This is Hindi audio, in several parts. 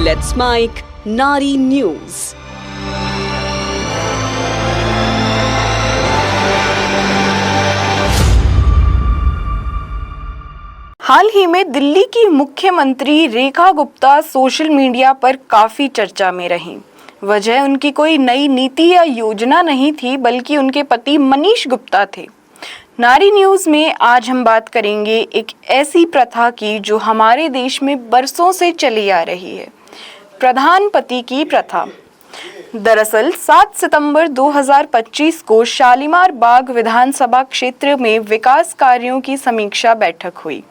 Let's Mic Nari News. हाल ही में दिल्ली की मुख्यमंत्री रेखा गुप्ता सोशल मीडिया पर काफ़ी चर्चा में रहीं। वजह उनकी कोई नई नीति या योजना नहीं थी, बल्कि उनके पति मनीष गुप्ता थे। नारी न्यूज़ में आज हम बात करेंगे एक ऐसी प्रथा की जो हमारे देश में बरसों से चली आ रही है, प्रधान पति की प्रथा। दरअसल 7 सितंबर 2025 को शालीमार बाग विधानसभा क्षेत्र में विकास कार्यों की समीक्षा बैठक हुई।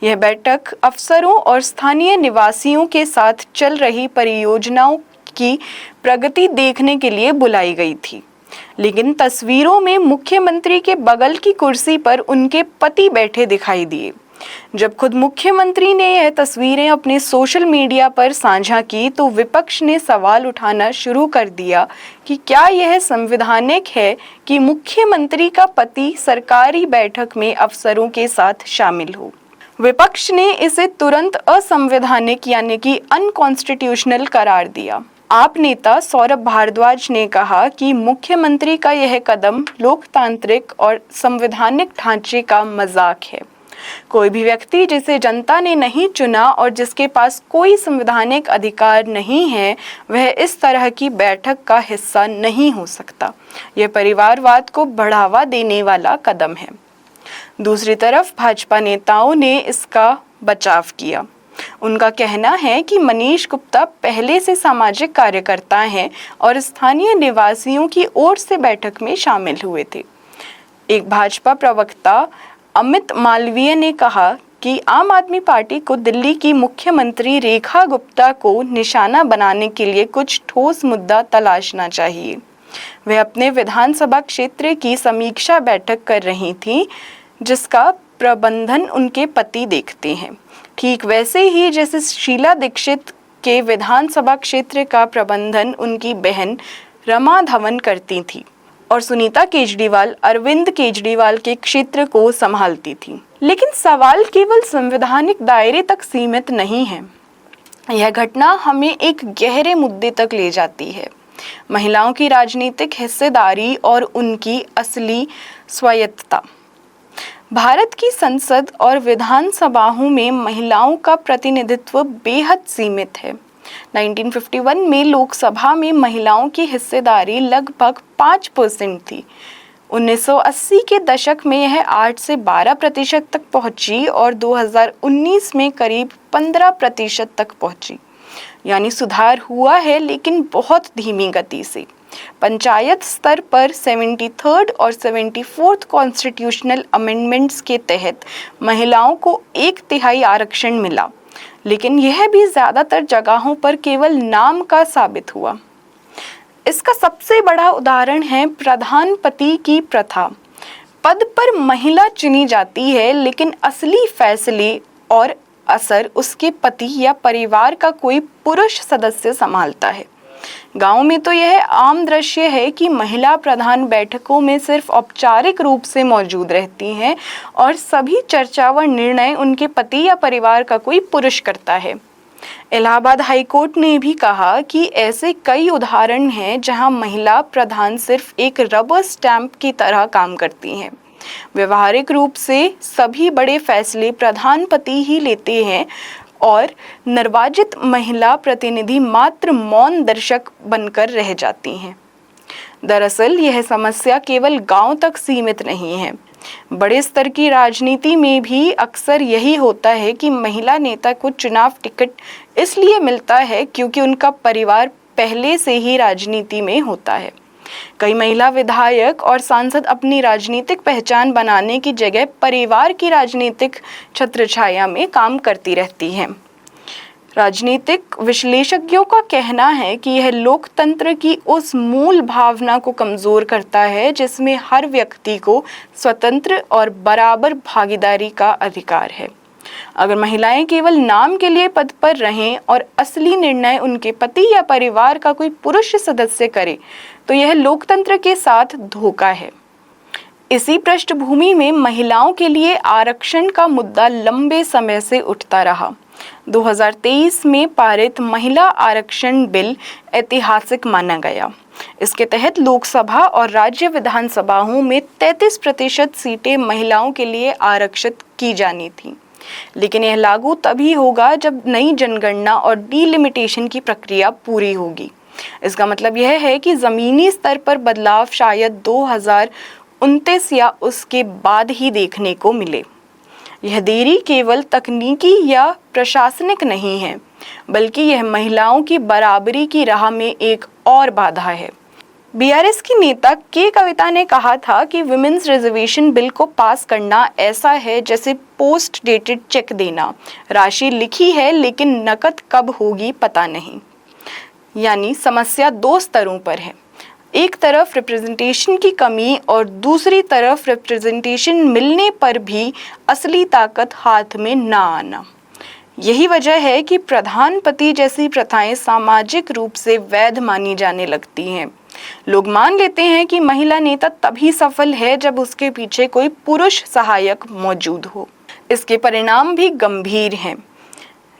यह बैठक अफसरों और स्थानीय निवासियों के साथ चल रही परियोजनाओं की प्रगति देखने के लिए बुलाई गई थी, लेकिन तस्वीरों में मुख्यमंत्री के बगल की कुर्सी पर उनके पति बैठे दिखाई दिए। जब खुद मुख्यमंत्री ने यह तस्वीरें अपने सोशल मीडिया पर साझा की तो विपक्ष ने सवाल उठाना शुरू कर दिया कि क्या यह संवैधानिक है कि मुख्यमंत्री का पति सरकारी बैठक में अफसरों के साथ शामिल हो। विपक्ष ने इसे तुरंत असंवैधानिक यानी कि अनकॉन्स्टिट्यूशनल करार दिया। आप नेता सौरभ भारद्वाज ने कहा कि मुख्यमंत्री का यह कदम लोकतांत्रिक और संवैधानिक ढांचे का मजाक है। कोई भी व्यक्ति जिसे जनता ने नहीं चुना और जिसके पास कोई संवैधानिक अधिकार नहीं है, वह इस तरह की बैठक का हिस्सा नहीं हो सकता। यह परिवारवाद को बढ़ावा देने वाला कदम है। दूसरी तरफ भाजपा नेताओं ने इसका बचाव किया। उनका कहना है कि मनीष गुप्ता पहले से सामाजिक कार्यकर्ता हैं और स्थानीय निवासियों की ओर से बैठक में शामिल हुए थे। एक भाजपा प्रवक्ता अमित मालवीय ने कहा कि आम आदमी पार्टी को दिल्ली की मुख्यमंत्री रेखा गुप्ता को निशाना बनाने के लिए कुछ ठोस मुद्दा तलाशना चाहिए। वह अपने विधानसभा क्षेत्र की समीक्षा बैठक कर रही थी, जिसका प्रबंधन उनके पति देखते हैं, ठीक वैसे ही जैसे शीला दीक्षित के विधानसभा क्षेत्र का प्रबंधन उनकी बहन रमा धवन करती थी और सुनीता केजरीवाल अरविंद केजरीवाल के क्षेत्र को संभालती थी। लेकिन सवाल केवल संवैधानिक दायरे तक सीमित नहीं है। यह घटना हमें एक गहरे मुद्दे तक ले जाती है, महिलाओं की राजनीतिक हिस्सेदारी और उनकी असली स्वायत्तता। भारत की संसद और विधानसभाओं में महिलाओं का प्रतिनिधित्व बेहद सीमित है। 1951 में लोकसभा में महिलाओं की हिस्सेदारी लगभग 5% थी। 1980 के दशक में यह 8 से 12% तक पहुंची और 2019 में करीब 15% तक पहुंची। यानी सुधार हुआ है, लेकिन बहुत धीमी गति से। पंचायत स्तर पर 73rd और 74th कॉन्स्टिट्यूशनल अमेंडमेंट्स के तहत महिलाओं को 1/3 आरक्षण मिला, लेकिन यह भी ज़्यादातर जगहों पर केवल नाम का साबित हुआ। इसका सबसे बड़ा उदाहरण है प्रधान पति की प्रथा। पद पर महिला चुनी जाती है, लेकिन असली फैसले और असर उसके पति या परिवार का कोई पुरुष सदस्य संभालता है। गांव में तो यह आम दृश्य है कि महिला प्रधान बैठकों में सिर्फ औपचारिक रूप से मौजूद रहती हैं और सभी चर्चा व निर्णय उनके पति या परिवार का कोई पुरुष करता है। इलाहाबाद हाईकोर्ट ने भी कहा कि ऐसे कई उदाहरण हैं जहां महिला प्रधान सिर्फ एक रबर स्टैंप की तरह काम करती हैं। व्यवहारिक रूप से सभी बड़े फैसले प्रधान पति ही लेते हैं और निर्वाचित महिला प्रतिनिधि मात्र मौन दर्शक बनकर रह जाती हैं। दरअसल यह समस्या केवल गांव तक सीमित नहीं है। बड़े स्तर की राजनीति में भी अक्सर यही होता है कि महिला नेता को चुनाव टिकट इसलिए मिलता है क्योंकि उनका परिवार पहले से ही राजनीति में होता है। कई महिला विधायक और सांसद अपनी राजनीतिक पहचान बनाने की जगह परिवार की राजनीतिक छत्रछाया में काम करती रहती हैं। राजनीतिक विश्लेषज्ञों का कहना है कि यह लोकतंत्र की उस मूल भावना को कमज़ोर करता है जिसमें हर व्यक्ति को स्वतंत्र और बराबर भागीदारी का अधिकार है। अगर महिलाएं केवल नाम के लिए पद पर रहें और असली निर्णय उनके पति या परिवार का कोई पुरुष सदस्य करे, तो यह लोकतंत्र के साथ धोखा है। इसी पृष्ठभूमि में महिलाओं के लिए आरक्षण का मुद्दा लंबे समय से उठता रहा। 2023 में पारित महिला आरक्षण बिल ऐतिहासिक माना गया। इसके तहत लोकसभा और राज्य विधानसभाओं में 33% सीटें महिलाओं के लिए आरक्षित की जानी थी। लेकिन यह लागू तभी होगा जब नई जनगणना और डिलिमिटेशन की प्रक्रिया पूरी होगी। इसका मतलब यह है कि ज़मीनी स्तर पर बदलाव शायद 2029 या उसके बाद ही देखने को मिले। यह देरी केवल तकनीकी या प्रशासनिक नहीं है, बल्कि यह महिलाओं की बराबरी की राह में एक और बाधा है। बीआरएस की नेता के कविता ने कहा था कि विमेंस रिजर्वेशन बिल को पास करना ऐसा है जैसे पोस्ट डेटेड चेक देना, राशि लिखी है लेकिन नकद कब होगी पता नहीं। यानी समस्या दो स्तरों पर है, एक तरफ रिप्रेजेंटेशन की कमी और दूसरी तरफ रिप्रेजेंटेशन मिलने पर भी असली ताकत हाथ में ना आना। यही वजह है कि प्रधानपति जैसी प्रथाएं सामाजिक रूप से वैध मानी जाने लगती हैं। लोग मान लेते हैं कि महिला नेता तभी सफल है जब उसके पीछे कोई पुरुष सहायक मौजूद हो। इसके परिणाम भी गंभीर हैं।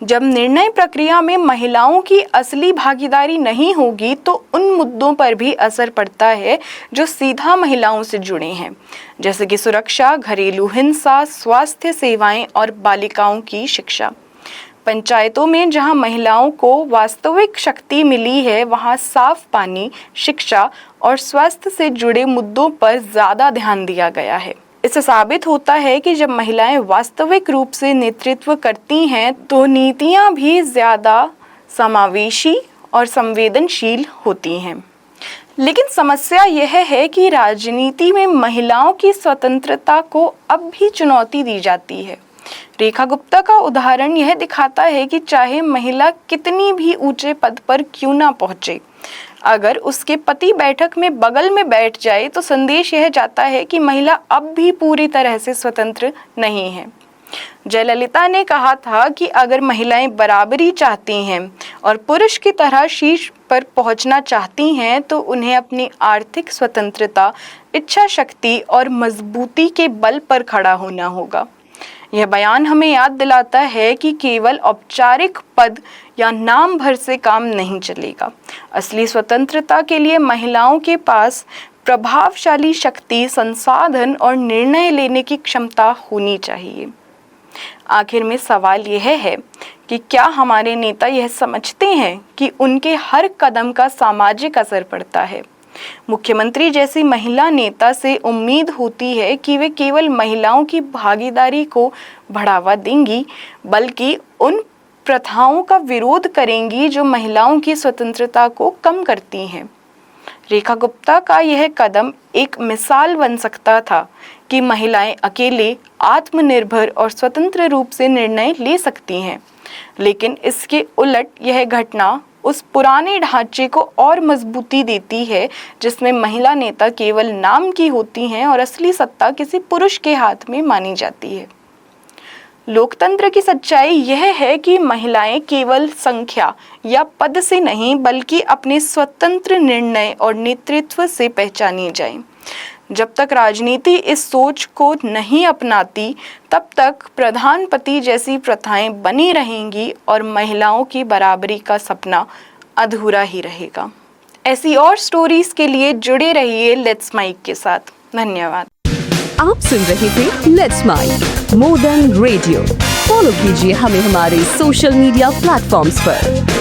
जब निर्णय प्रक्रिया में महिलाओं की असली भागीदारी नहीं होगी तो उन मुद्दों पर भी असर पड़ता है जो सीधा महिलाओं से जुड़े हैं, जैसे कि सुरक्षा, घरेलू हिंसा, स्वास्थ्य सेवाएं और बालिकाओं की शिक्षा। पंचायतों में जहां महिलाओं को वास्तविक शक्ति मिली है, वहां साफ पानी, शिक्षा और स्वास्थ्य से जुड़े मुद्दों पर ज़्यादा ध्यान दिया गया है। इससे साबित होता है कि जब महिलाएं वास्तविक रूप से नेतृत्व करती हैं तो नीतियां भी ज़्यादा समावेशी और संवेदनशील होती हैं। लेकिन समस्या यह है कि राजनीति में महिलाओं की स्वतंत्रता को अब भी चुनौती दी जाती है। रेखा गुप्ता का उदाहरण यह दिखाता है कि चाहे महिला कितनी भी ऊंचे पद पर क्यों ना पहुंचे, अगर उसके पति बैठक में बगल में बैठ जाए तो संदेश यह जाता है कि महिला अब भी पूरी तरह से स्वतंत्र नहीं है। जयललिता ने कहा था कि अगर महिलाएं बराबरी चाहती हैं और पुरुष की तरह शीर्ष पर पहुंचना चाहती हैं तो उन्हें अपनी आर्थिक स्वतंत्रता, इच्छा शक्ति और मजबूती के बल पर खड़ा होना होगा। यह बयान हमें याद दिलाता है कि केवल औपचारिक पद या नाम भर से काम नहीं चलेगा। असली स्वतंत्रता के लिए महिलाओं के पास प्रभावशाली शक्ति, संसाधन और निर्णय लेने की क्षमता होनी चाहिए। आखिर में सवाल यह है कि क्या हमारे नेता यह समझते हैं कि उनके हर कदम का सामाजिक असर पड़ता है? मुख्यमंत्री जैसी महिला नेता से उम्मीद होती है कि वे केवल महिलाओं की भागीदारी को बढ़ावा देंगी, बल्कि उन प्रथाओं का विरोध करेंगी जो महिलाओं की स्वतंत्रता को कम करती हैं। रेखा गुप्ता का यह कदम एक मिसाल बन सकता था कि महिलाएं अकेले, आत्मनिर्भर और स्वतंत्र रूप से निर्णय ले सकती हैं। लेकिन इसके उलट यह घटना उस पुराने ढांचे को और मजबूती देती है जिसमें महिला नेता केवल नाम की होती हैं और असली सत्ता किसी पुरुष के हाथ में मानी जाती है। लोकतंत्र की सच्चाई यह है कि महिलाएं केवल संख्या या पद से नहीं बल्कि अपने स्वतंत्र निर्णय और नेतृत्व से पहचानी जाएं। जब तक राजनीति इस सोच को नहीं अपनाती तब तक प्रधानपति जैसी प्रथाएं बनी रहेंगी और महिलाओं की बराबरी का सपना अधूरा ही रहेगा। ऐसी और स्टोरीज के लिए जुड़े रहिए लेट्स माइक के साथ। धन्यवाद। आप सुन रहे थे let's mike more than radio. Follow कीजिए हमें हमारे सोशल मीडिया प्लेटफॉर्म्स पर।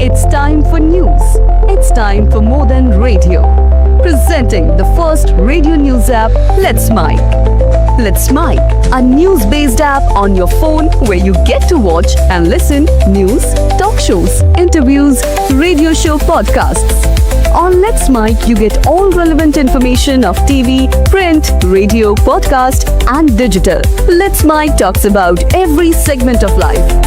It's time for news. It's time for more than radio. Presenting the first radio news app, Let's Mic. Let's Mic, a news-based app on your phone where you get to watch and listen news, talk shows, interviews, radio show podcasts. On Let's Mic, you get all relevant information of TV, print, radio, podcast, and digital. Let's Mic talks about every segment of life.